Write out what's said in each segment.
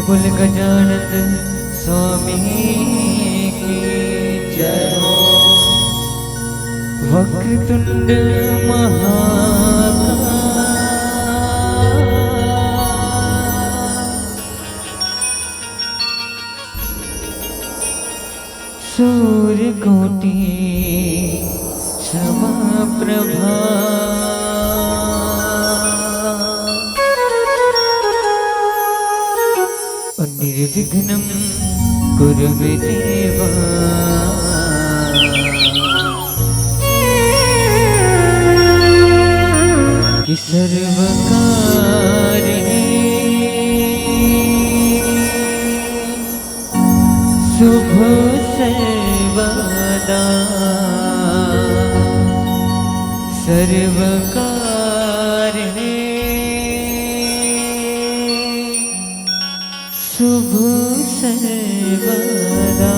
बोल गजानन स्वामी की जय हो। वक्रतुंड महाकाय सूर्यकोटि समप्रभा निर्विघ्नं कुरु मे देवा। कि सर्वकार्ये शुभ सर्वदा सर्वकार्ये शुभ सर्वदा।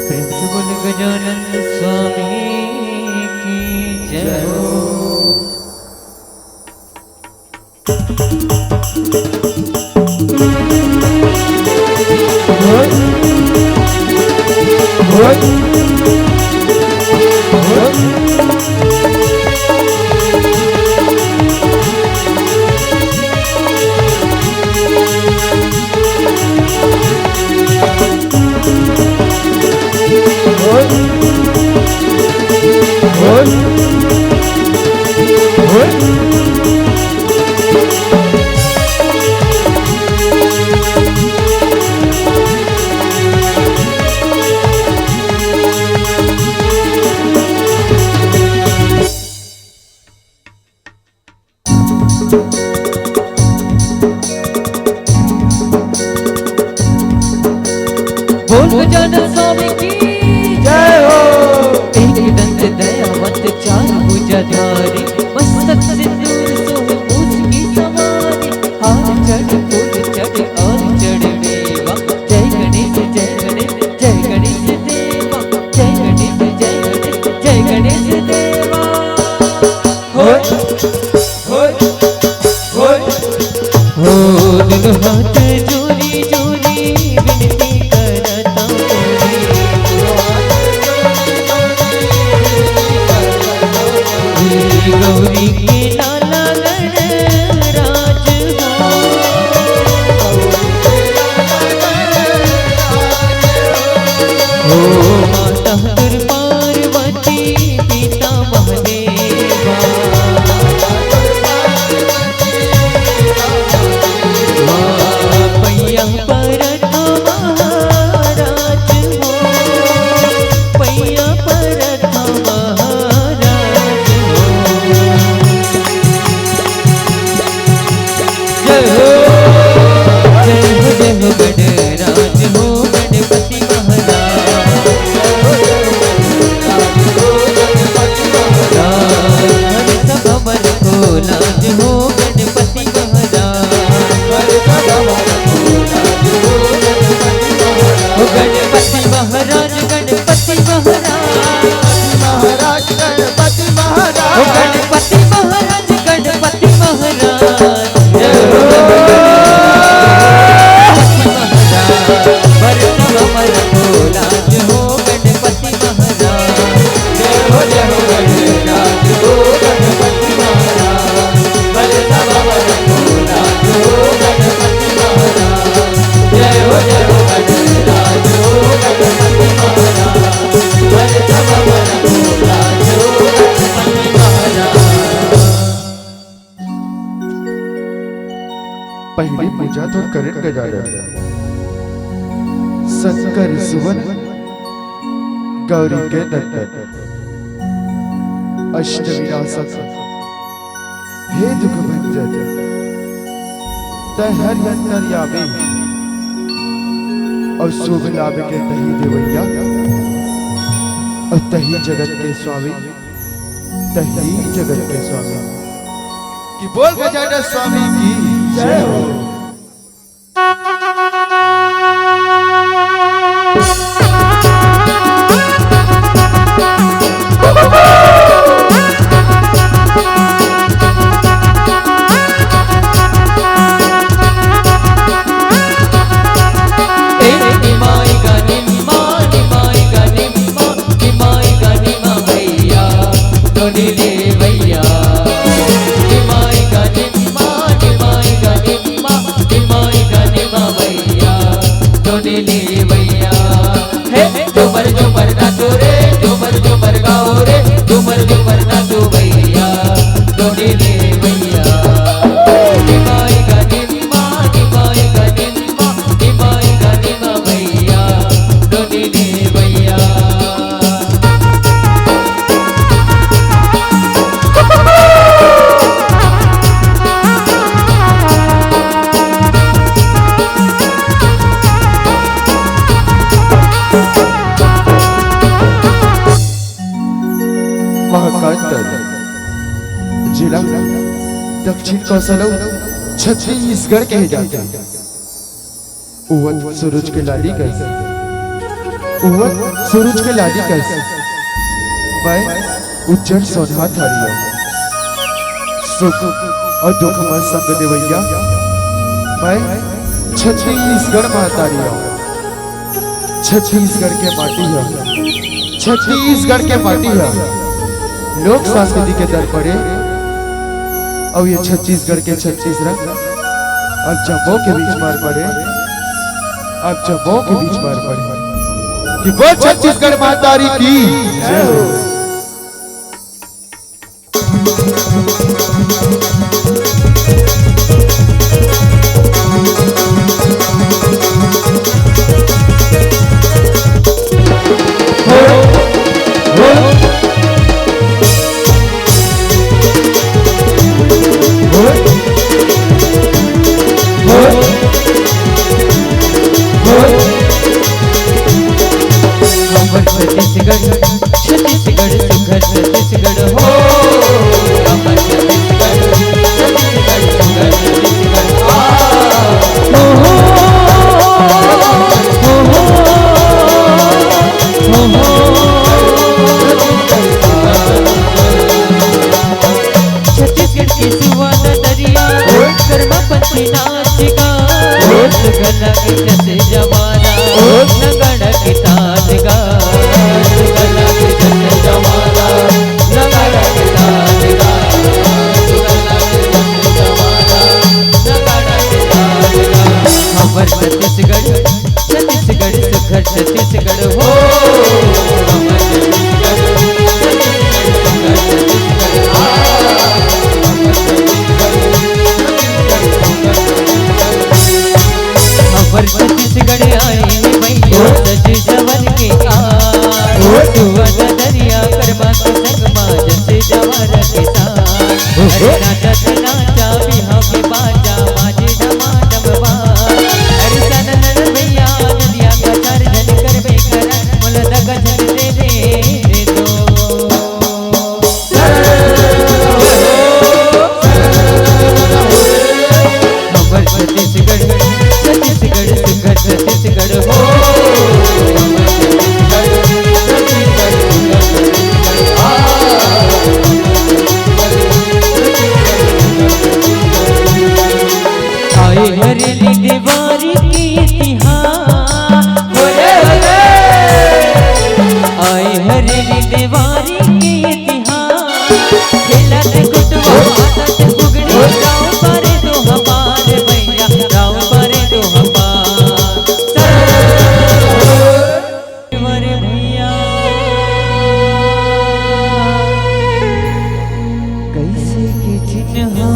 प्रेम से बोल गजानन स्वामी की जय हो। बोल गजानन स्वामी की जय हो। एक दंत दयावंत चार भुजाधारी मस्तक सिंदूर सोहे मूछ की सवारी। हार चढ़ फूल चढ़ और चढ़ मेवा। जय गणेश जय गणेश जय गणेश देवा। जय गणेश जय गणेश जय गणेश देवा। होय होय होय हो दोनों हाथ जोड़ी जोड़ी विनती करता गौरी के लाला गणराज हो माता दुर्गा पार्वती पिता महादेवा। पैया परत महाराज हो पैया परत महाराज हो। जय हो जय हो जय हो गणराज हो गणपति महाराज। सब अमर को लाज हो गणपति महाराज। गणपति महाराज गणपति महाराज गणपति महाराज गणपति महाराज गणपति महाराज। जय हो गणपति महाराज भरत अमर को लाज हो गणपति महाराज। जय हो गणराज हो गणपति महाराज भरत अमर को लाज हो गणपति महाराज। जय हो गणराज हो गणपति महाराज भरत अमर को लाज हो गणपति महाराज। पहली पूजा तो करें गजानन शंकर सुवन गौरी के नंदन अष्टविनाशक हे दुख भंजन तय हर अंतर्यामी और शुभ लाभ के तही देवैया और तही जगत के स्वामी तही जगत के स्वामी कि बोल गजानन स्वामी की जय हो। कांतर जिला दक्षिण कौशल छत्तीसगढ़ कहे जाते हैं। उवत सूरज के लाली कैसे, उवत सूरज के लाली कैसे, मैं उज्जैन सोना थारिया सुख और दुख में संग देवैया, मैं छत्तीसगढ़ महतारिया। छत्तीसगढ़ के माटी है, छत्तीसगढ़ के माटी है, लोक संस्कृति के दर पड़े और ये छत्तीसगढ़ के 36 रंग अब जम्मू के बीच मार पड़े, अब जम्मू के बीच मार पड़े कि वो छत्तीसगढ़ महतारी की जय हो। छत्तीसगढ़ छत्तीसगढ़ सुघर छत्तीसगढ़ हो, अमर छत्तीसगढ़ छत्तीसगढ़ सुघर छत्तीसगढ़ हो छत्तीसगढ़ की सुवाद दरिया कर्मा पंथी नाचिका सुगंधा के जैसे जमाना नगड़ की ताजगा सुगंधा के जैसे जमाना नगड़ की ताजगा सुगंधा के जैसे जमाना नगड़ की ताजगा। हमर छत्तीसगढ़ छत्तीसगढ़ सुघर छत्तीसगढ़ हो, हमर छत्तीसगढ़ छत्तीसगढ़ सुघर छत्तीसगढ़ आ, हमर छत्तीसगढ़ आए मैया सज जवर के सुवन दरिया कर्मा के संग जैसे जवर के साथ अरे नाचत नाचा बिहा के बाजा बाजे डमा डमवा अरे सनन भैया नदिया का चार जन करबे कर मोल दग जन दे दे दो। हमर छत्तीसगढ़ छत्तीसगढ़ सुघर छत्तीसगढ़ हो, आए हरेली दीवारी की इतिहास आए हरेली दीवारी की इतिहास खेलत गुटवा आदत बुगड़ी राव पारे दो हमार भैया राव पारे दो हमार मरे भैया कैसे के चिन्हा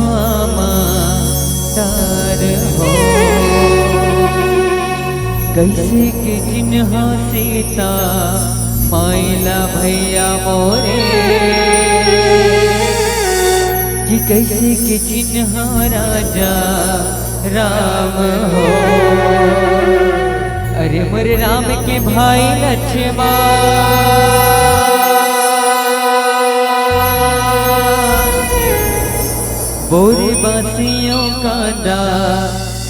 तार हो कैसे के चिन्हा सीता माइला भैया मोरे कि कैसे के चिन्हा राजा राम हो अरे मोरे राम के भाई लक्ष्मण बोरे बासियों का दा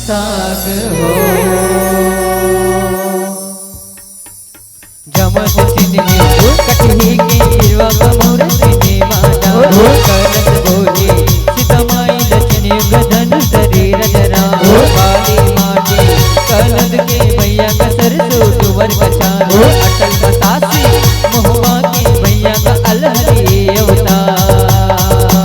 साग हो जमा चिन्हे कटही की गिरवा का मोर चिन्हे माता करत बोली सीतामाई लक्ष्मण गधन शरीर जरा काली माटी कलद के भैया का सरसो तुवर कछान अटल बतासी मोहबा के भैया का अलहरी अवतार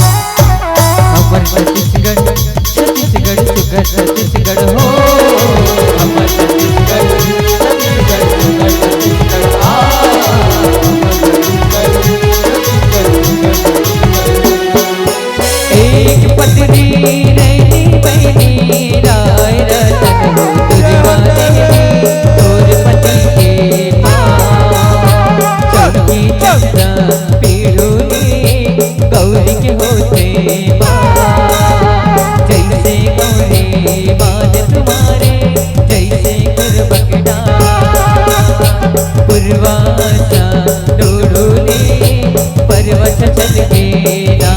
हमर छत्तीसगढ़ छत्तीसगढ़ सुघर छत्तीसगढ़ हो, हमर छत्तीसगढ़ छत्तीसगढ़ सुघर छत्तीसगढ़ आ, एक पत्नी रहती बहनी राय रतन मारे जैसे गरबकड़ा पूर्वासा डोडोली पर्वत चल गेला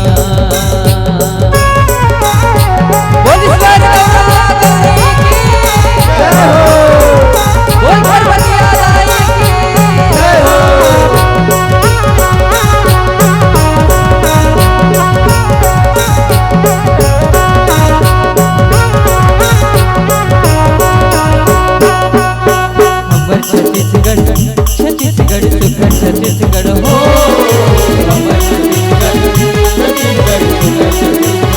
बोल छत्तीसगढ़ छत्तीसगढ़ सुखर छत्तीसगढ़ हो हमर छत्तीसगढ़ छत्तीसगढ़ सुखर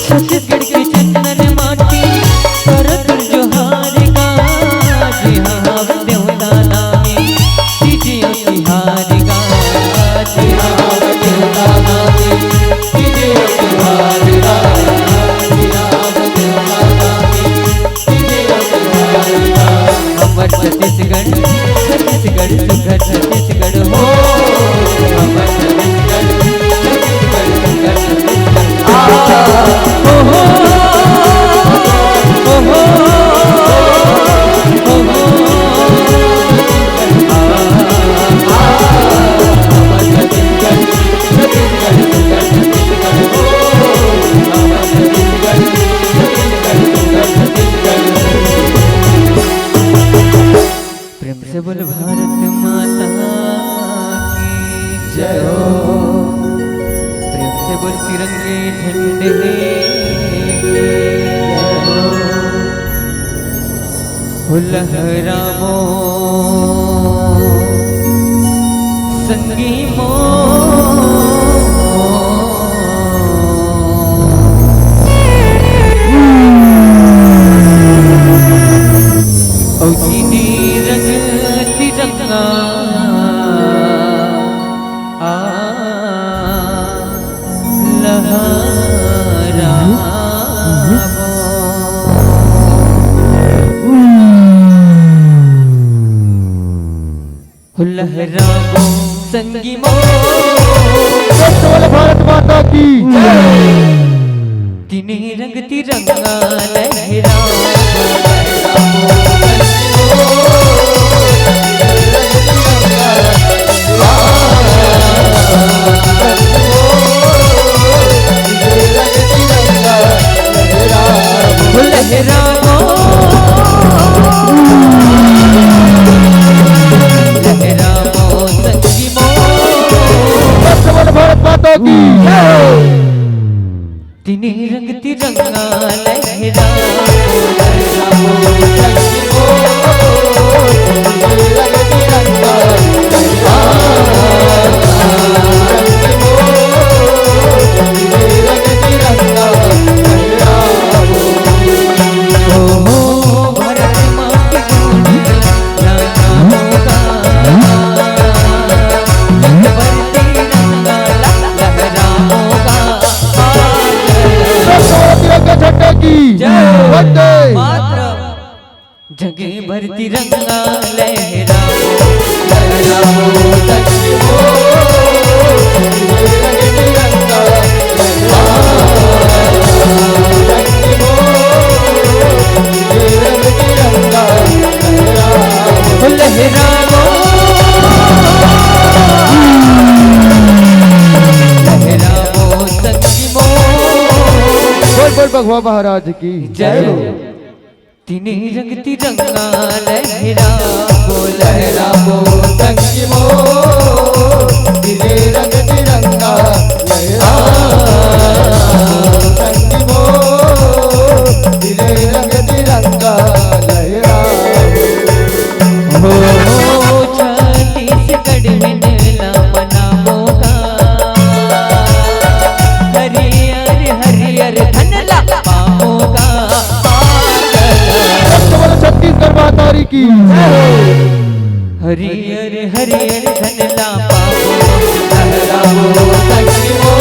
छत्तीसगढ़ की चंदन माटी करत जोहार गा जी हाँ देवता नामी कीजिए तिहार गा जी हाँ देवता नामी कीजिए तिहार गा छत्तीसगढ़ छत्तीसगढ़ सुखर छत्तीसगढ़ हो हमर छत्तीसगढ़ छत्तीसगढ़ सुखर छत्तीसगढ़ हो हो हमर छत्तीसगढ़ छत्तीसगढ़ सुखर छत्तीसगढ़ हो हमर छत्तीसगढ़ छत्तीसगढ़ सुखर छत्तीसगढ़ प्रेम से बोल भारत माता की जय हो प्रेम से बोल तिरंगे झंडे की जय हो लहरावो संगी मो लहरावो संगी मो भारत माता की तीने रंग तिरंगा लहरावो भारत माता की तीने रंग तिरंगा जगे भर तिरंगा लहरावो लहरावो बोल भगवा महाराज की जय हो तीने रंग तिरंगा लहरावो लहरावो संगी मो तीने रंग तिरंगा लहरावो संगी मो तीने रंग तिरंगा लहरावो हो छत्तीसगढ़ में मेला मनावोगा हरियर हरियर धनला पाओगा छत्तीसगढ़ माता की हरियर हरियर धनला पाओ लहरावो संगी मो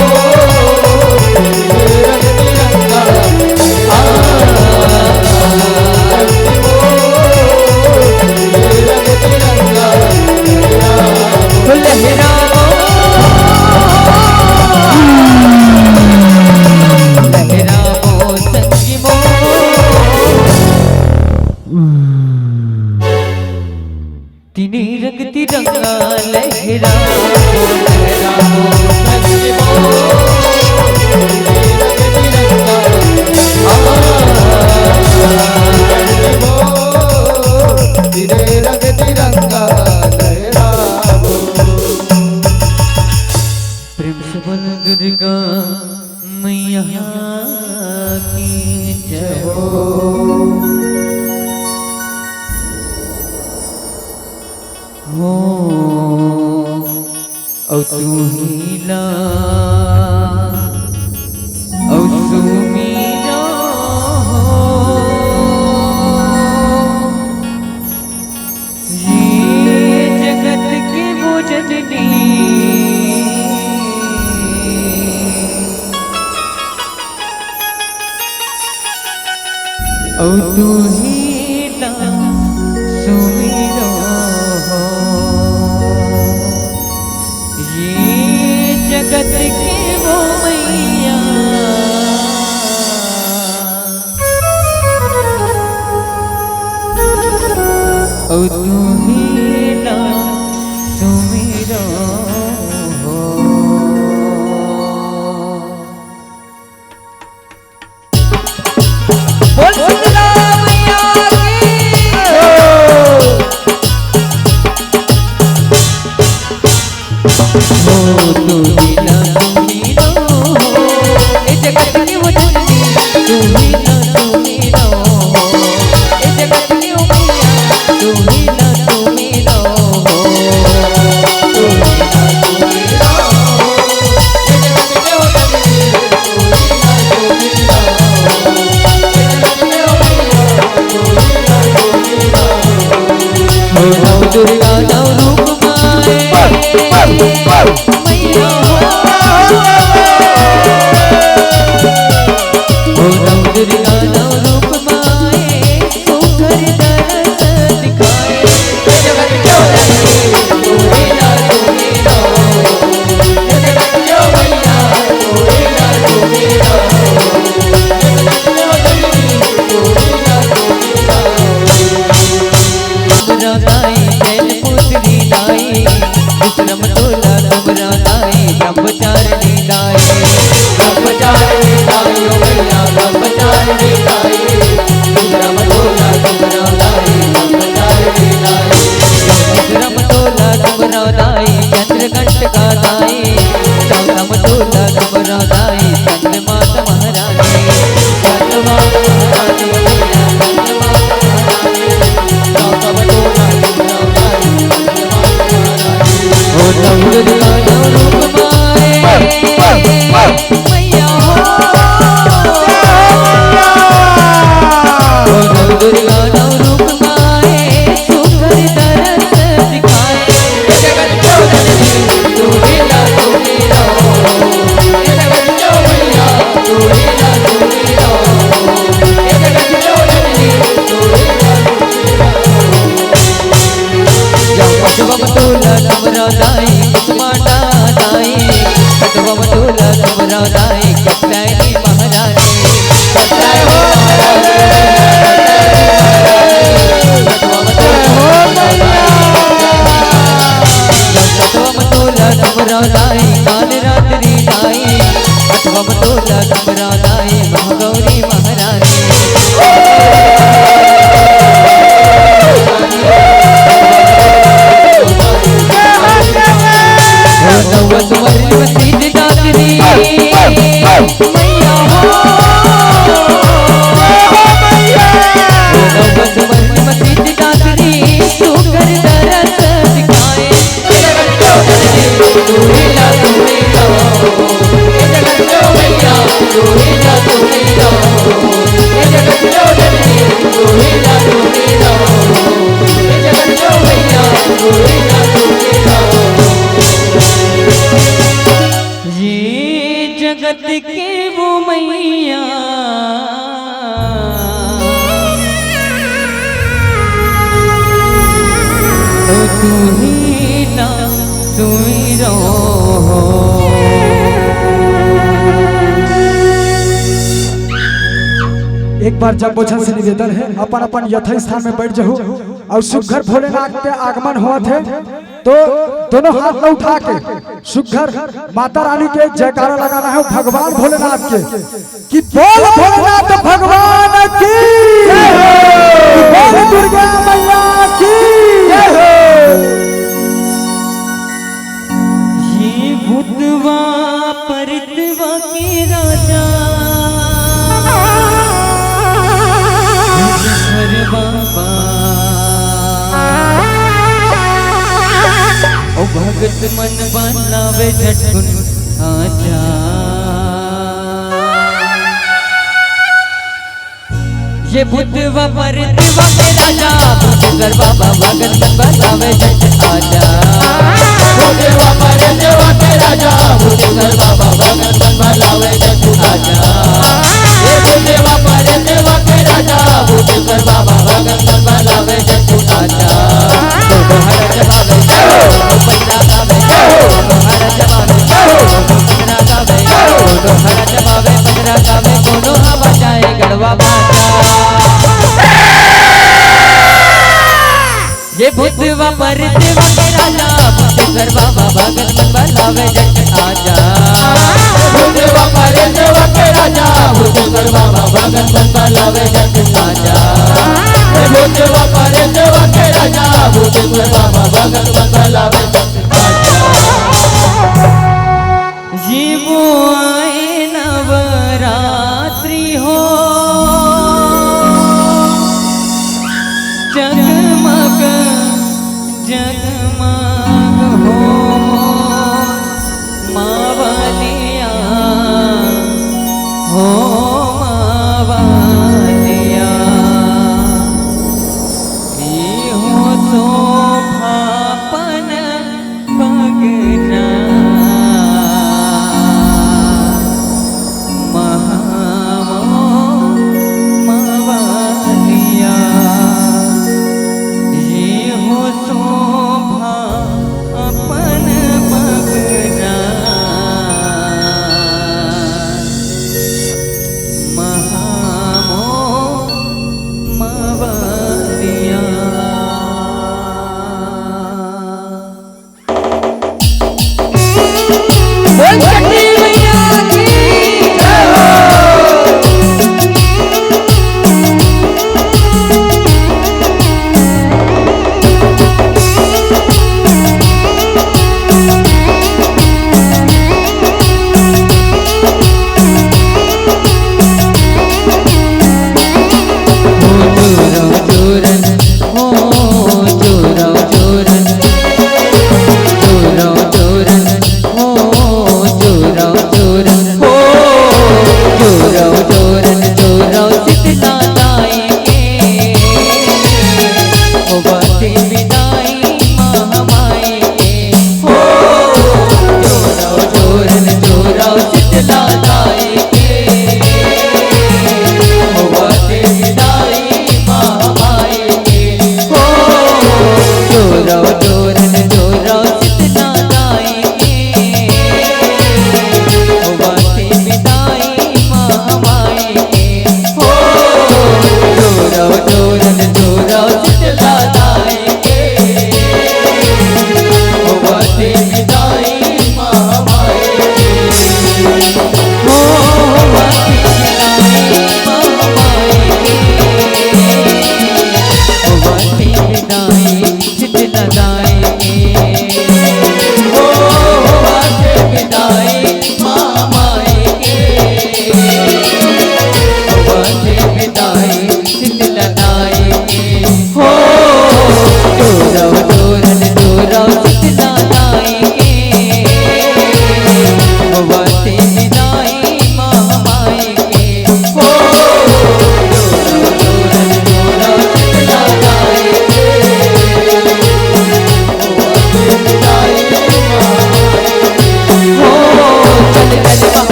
दुर्गा मैया की जय हो। औ तू ही ला औ सुमीरा ये जगत की वो जननी औ तू ही ला सुमीरा ये जगत की वो मैया औ तू ही ला सुमीरा बोल सुमीरा मैया की तू ही ला सुमीरा ये जगत की वो जननी तू ही ला सुमीरा ये जगत की वो मैया तू ही ला सुमीरा तू ही ला सुमीरा ये जगत की वो जननी तू ही ला सुमीरा ये जगत की वो मैया तू ही ला सुमीरा हो नव दुर्गा नव रूप मैया हो नव दुर्गा नव रूप माए सुकर दरस दिखाए जगत क्यों नहीं तूने ना सुमीरा जगत क्यों मैया तूने ना सुमीरा जगत क्यों नहीं तूने ना सुमीरा तुमरा दाई जैन पुत्री दाई विश्रम तोला तुमरा दाई ब्रह्मचारिणी दाई ब्रह्मचारिणी दाई ओ मैया ब्रह्मचारिणी दाई विश्रम तोला तुमरा दाई ब्रह्मचारिणी दाई विश्रम तोला तुमरा दाई चंद्रघंटका दाई चौतम तोला तुमरा दाई चंद्रमात महारानी चंद्रमात महारानी मैया चंद्रमात महारानी चौतम तोला तुमरा दाई चंद्रमात महारानी ओ नव दुर्गा नव रूप मैया हो नव दुर्गा नव रूप माए सुकर दरस दिखाए जगत क्यों जननी तू ही ला सुमीरा ये जगत क्यों मैया तू ही ला सुमीरा ये जगत क्यों जननी तू ही ला सुमीरा कटवम तोला तुमरा दाई कुसुमांडा दाई कटवम तोला तुमरा दाई कत्यायनी महारानी कत्यायनी महारानी कटवम तोला तुमरा दाई काल रात्रि दाई कटवम तोला तुमरा दाई महागौरी महारानी नव सुमर मसीद दात्री मैया हो नव सुमर मसीद दात्री सुकर दरस दिखाए जगत क्यों जननी तू ही ला सुमीरा ये जगत क्यों मैया तू ही ला सुमीरा ये जगत क्यों जननी तू ही ला सुमीरा ये जगत क्यों मैया तू ही ला सुमीरा ये जगत की वो मैया तो तू ही ना सुमीरा एक बार जब बोझन से निवेदन है अपन अपन यथा स्थान में बैठ जाओ और सुघर भोलेनाथ के आगमन हुआ थे तो दोनों हाथ में उठा के सुघर माता रानी के जयकारा लगाना है भगवान भोलेनाथ के कि बोल भोलेनाथ भगवान की जय हो, बोल दुर्गा मैया की जय हो। ये भूतवा परत बुद्धवा के राजा हर बाबा ओ भगत मन बनावे झटकुन आजा ये बुद्धवा पर देवा के राजा बुद्धेश्वर बाबा भगत मन बनावे झट आजा बुद्धवा पर देवा के राजा बुद्धेश्वर बाबा भगत मन बनावे झट आजा ये बुद्धवा पर देवा के राजा बुद्धेश्वर बाबा भगत मन बनावे झट आजा तो हर जवाबे तो पैदा गावे तो हर जवाबे तो पंद्रा गावे तो हर जवाबे पंद्रा गावे कोनो हवा जाए गढ़वा बाजा ये बुद्धवा पर देवा के राजा बुद्धेश्वर बाबा भगत मन बनावे झट आजा बुद्धवा पर देवा के राजा बुद्धेश्वर बाबा भगत मन बनावे झट आजा बुद्धवा पर देवा के राजा बुद्धेश्वर बाबा भगत मन बनावे झट आजा जीवो आए नवरात्रि हो जगमग जगमग हो मावलिया हो मावलिया हो शोभापन भगना मावलिया ये हो शोभा अपन भगना महामो मावलिया बोल सकते मैया की जय हो शीतला